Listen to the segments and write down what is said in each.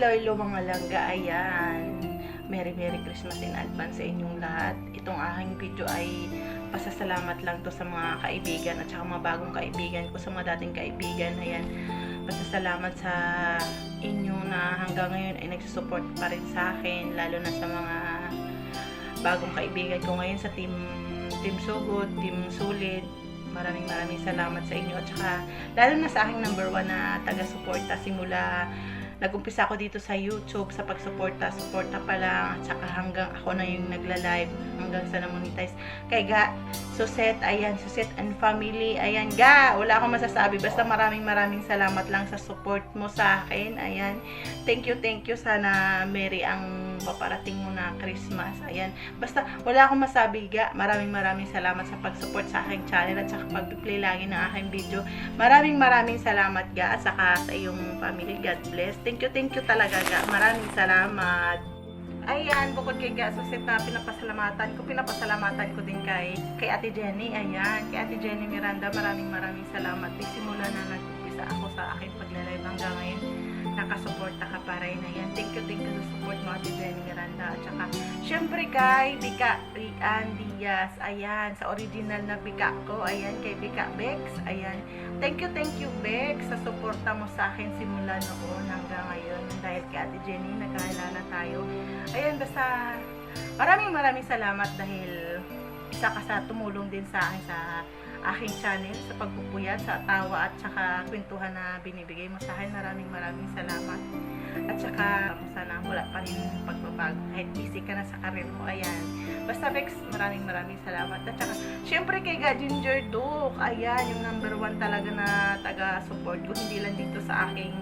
Lolo, mga langga, ayan. Merry Christmas in advance sa inyong lahat. Itong aking video ay pasasalamat lang to sa mga kaibigan at saka mga bagong kaibigan ko, sa mga dating kaibigan. Ayan, pasasalamat sa inyo na hanggang ngayon ay nagsusupport pa rin sa akin, lalo na sa mga bagong kaibigan ko ngayon sa Team Sugod, Team Sulit. Maraming salamat sa inyo at saka lalo na sa aking number 1 na taga-suporta simula nag-umpisa ako dito sa YouTube sa pagsuporta pa lang at saka hanggang ako na yung nagla-live hanggang sa na-monetize. Kay Ga Suset, ayan, Suset and family, ayan Ga, wala akong masasabi, basta maraming salamat lang sa support mo sa akin. Ayan, thank you, sana merry ang paparating mo na Christmas. Ayan, basta wala akong masabi Ga, maraming salamat sa pag-support sa aking channel at saka pag-play lagi ng aking video. Maraming salamat Ga at saka sa iyong family. God bless. Thank you talaga Ga, maraming salamat. Ayan, bukod kay Ga Suset na pinapasalamatan ko din kay Ate Jenny. Ayan, kay Ate Jenny Miranda, maraming salamat. Simula na nag-umpisa ako sa aking pagla-live hanggang ngayon, nakasuporta ka pa rin. Ayan, thank you sa support mo Ate Jenny Miranda. At saka, syempre kay Bika Rian Diaz, ayan, sa original na Bika ko, ayan, kay Bika Bex, ayan, thank you Bex sa suporta mo sa akin simula noon hanggang ngayon. Dahil kay Ate Jenny, nagkakilala tayo. Ayan, basta maraming salamat dahil isa ka sa tumulong din sa akin sa aking channel, sa pagpupuyat, sa tawa at saka kwentuhan na binibigay mo sa akin. Maraming salamat. At saka sana wala pa rin pagbabago kahit busy ka na sa karir mo. Ayan, basta Bex, maraming salamat. At saka syempre kay Ga Ginger Duke, ayan, yung number 1 talaga na taga-support ko, hindi lang dito sa aking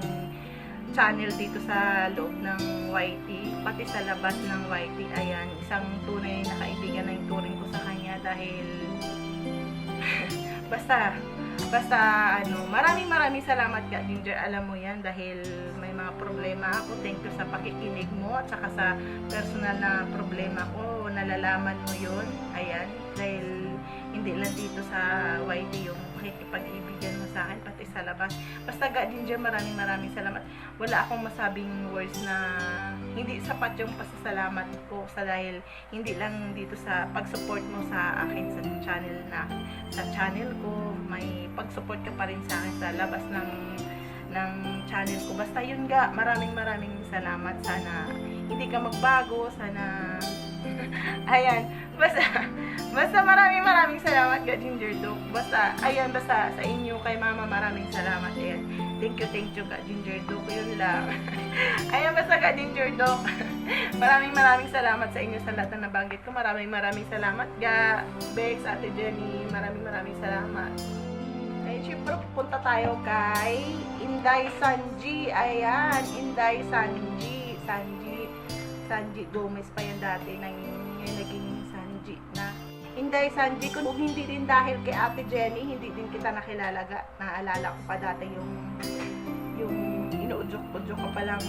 channel dito sa loob ng YT, pati sa labas ng YT. Ayan, isang tunay na kaibigan na yung turing ko sa kanya dahil basta ano, maraming salamat Ga Ginger, alam mo yan, dahil may mga problema ako. Thank you sa pakikinig mo at saka sa personal na problema ko, nalalaman mo yun. Ayan, dahil hindi lang dito sa YT yung pakikipag-ibigan mo sa akin, pati sa labas. Basta Ga Ginger, maraming salamat. Wala akong masabing words na hindi sapat yung pasasalamat ko sa dahil hindi lang dito sa pag-support mo sa akin sa channel ko, may pag-support ka pa rin sa akin sa labas ng channel ko. Basta yun Ga, maraming salamat. Sana hindi ka magbago, sana ayan, basta maraming salamat Ga Ginger Duke. Basta ayan, basta sa inyo kay Mama, maraming salamat. Ayan, thank you Ga Ginger Duke, yun lang. Ayan, basta Ga Ginger Duke, maraming salamat sa inyo sa lahat na nabanggit ko. Maraming salamat Ga Bex, Ate Jenny, maraming salamat. Ay, syempre pupunta tayo kay Inday Sanji. Ayan, Inday Sanji Gomez pa yan dati, ngayon naging Sanji na. Inday Sanji, kung hindi din dahil kay Ate Jenny, hindi din kita nakilala Ga. Naalala ko pa dati yung inuudyok ko pa lang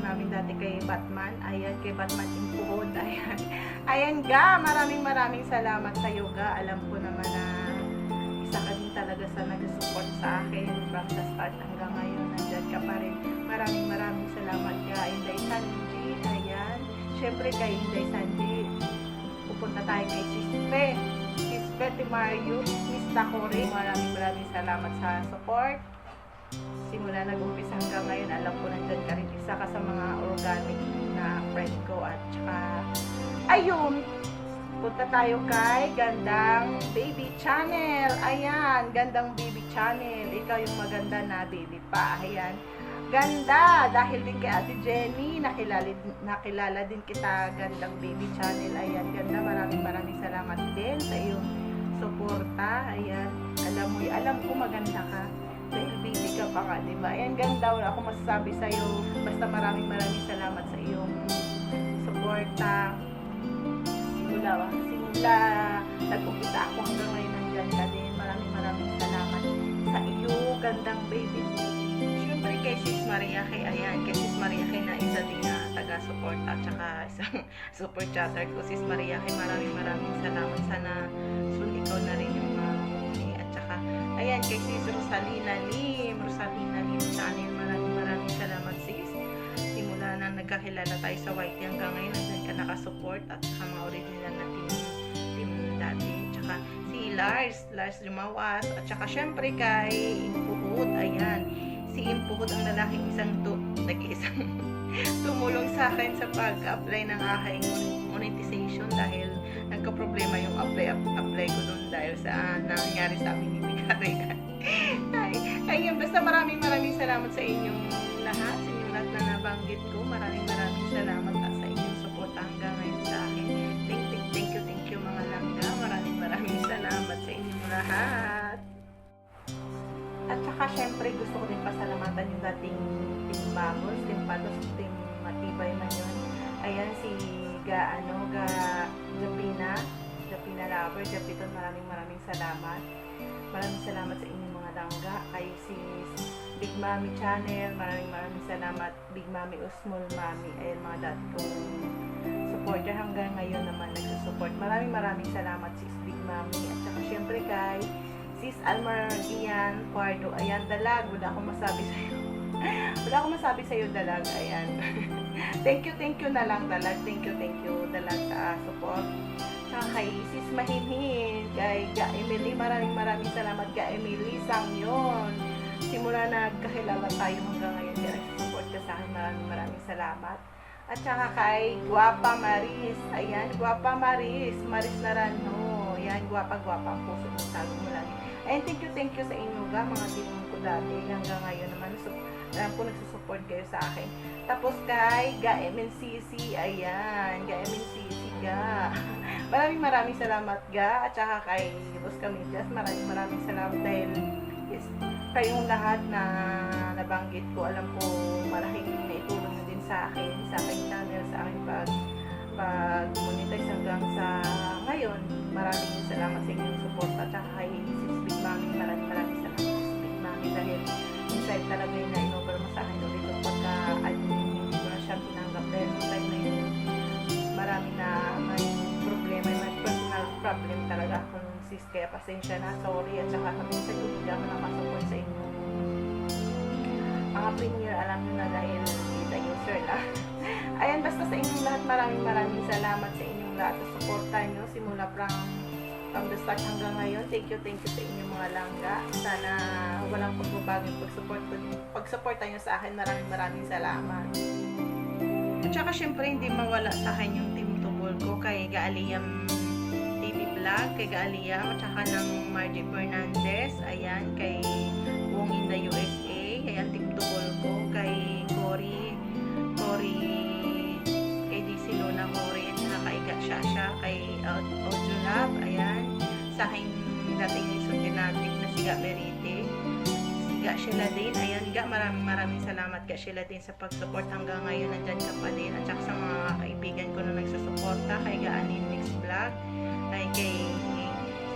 namin dati kay Batman. Ayan, kay Batman Impuhod. Ayan Ga, maraming salamat sa iyo Ga. Alam ko naman na isa ka din talaga sa nag-support sa akin from the start hanggang ngayon, nandyan ka pa rin. Maraming salamat Ga Inday Sanji. Ayan, syempre kay Inday Sanji, pupunta tayo kay Sispe Timario, Miss Takore. Maraming salamat sa support simula nag-umpisa hanggang ngayon. Alam ko nandyan ka rin, isa ka sa mga organic na friend ko. At saka ayun, punta tayo kay Gandang Baby Channel. Ayan, Gandang Baby Channel, ikaw yung maganda na baby pa. Ayan, ganda, dahil din kay Ate Jenny, nakilala din kita Gandang Baby Channel. Ayan, ganda, maraming salamat din sa iyong suporta. Ayan, alam ko maganda ka dahil baby ka pa ka, diba? Ayan, ganda, wala akong masasabi sa iyo. Basta maraming salamat sa iyong suporta. Simula nag-umpisa ako hanggang ngayon, nandyan ka din. Maraming salamat sa iyo, Gandang Baby. Syempre kay Sis Maria Kay, ayan, kay Sis Maria Kay na isa din na taga-support at saka isang super chatter ko. Sis Maria Kay, maraming salamat. Sana sulit ko na rin yung mga at saka ayan, kay Sis Rosalina Lim channel, maraming salamat sis. Simula na nagkakilala tayo sa YT hanggang ngayon, nandyan ka nakasupport at saka mga original na team dati. Tsaka si Lars Lumawas at saka syempre kay Impuhod, ayan. Si Impuhod ang lalaking nag-iisang tumulong sa akin sa pag-apply ng aking monetization dahil nagka-problema yung apply ko doon dahil sa nangyari sa amin ni Bigari. Ayun, basta maraming salamat sa inyong lahat, sa inyong lahat na nabanggit ko. Maraming salamat at sa inyong support hanggang ngayon sa akin. Thank you mga langga. Maraming salamat sa inyong lahat. At saka syempre gusto ko din pasalamatan yung dating Team Bangos, Team Patos, Team Matibay man yun. Ayan si Japina Lover, Japiton, maraming salamat. Maraming salamat sa inyong mga langga. Kay si Big Mami Channel, maraming salamat. Big Mami Usmol Mami, ayan mga dati kong supporter hanggang ngayon naman nagsusupport. Maraming salamat sis Big Mami. At saka syempre kay Sis Almar Ian Pardo, ayan dalag, wala akong masabi sa'yo. Wala akong masabi sa'yo dalag, ayan. thank you na lang dalag, thank you dalag sa support. Saka kay Sis Mahimhin, kay Ga Emily, maraming salamat Ga Emily, Sangyon. Simula nagkakilala tayo hanggang ngayon, kaya nagsusupport ka sa akin, maraming salamat. At saka kay Guapa Maris, ayan, Guapa Maris Narano, ayan, guwapa ang puso mo, sabi mo lagi. And thank you sa inyo ga, mga tinong ko dati hanggang ngayon naman. Alam ko nagsusupport kayo sa akin. Tapos kay Ga MNCC, ayan, Ga MNCC ga. Maraming salamat ga. At saka kay Boss Camillas, maraming salamat dahil kayong lahat na nabanggit ko, alam ko malaking naitulong nyo din sa akin channel, sa akin pag-monetize hanggang sa ngayon. Maraming salamat sa inyong support at saka kay Sis Big Mami, maraming salamat Sis Big Mami dahil inside talaga yung na-inover mo sa akin ulit yung pagka-admin, hindi ko na siya tinanggap dahil inside na yun marami na may problema, may personal problem talaga ako nung sis, kaya pasensya na, sorry. At saka minsan yung hindi ako nakasupport sa inyo mga premier, alam nyo na dahil kita user lang. Ayan, basta sa inyong lahat, maraming salamat sa inyong lahat sa supporta nyo simula from the start hanggang ngayon. Thank you sa inyong mga langga. Sana walang pagbabago yung pag-supporta nyo sa akin. Maraming salamat. At saka syempre hindi mawala sa akin yung team tubol ko kay Gaaliyam TV Vlog, kay Gaaliyam, at saka ng Margie Fernandez, ayan, kay Wong in the USA, ayan, team tubol ko, kay Cory, kay DC Luna Cory, at saka kay Shasha, kay Audio Lab, ayan, sa aking dating sundinatik na si Ga Merite, si Ga Sheila din, ayan, Ga, maraming salamat Ga Sheila din sa pag-support hanggang ngayon, nandyan ka pa din, at saka sa mga kaibigan ko na nagsusuporta, kay Ga Anin Mix Vlog, kay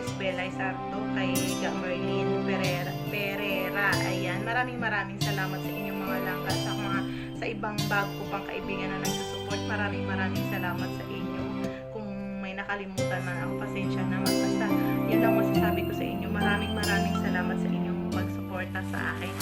Sis Bella Isarto, kay Ga Merlin Pereira, ayan, maraming salamat sa inyong mga langga, sa ibang bago ko pang kaibigan na nagsusupport, maraming salamat sa inyo. Kung may nakalimutan man ako, pasensya naman, basta yun lang masasabi ko sa inyo, maraming salamat sa inyong pagsuporta sa akin.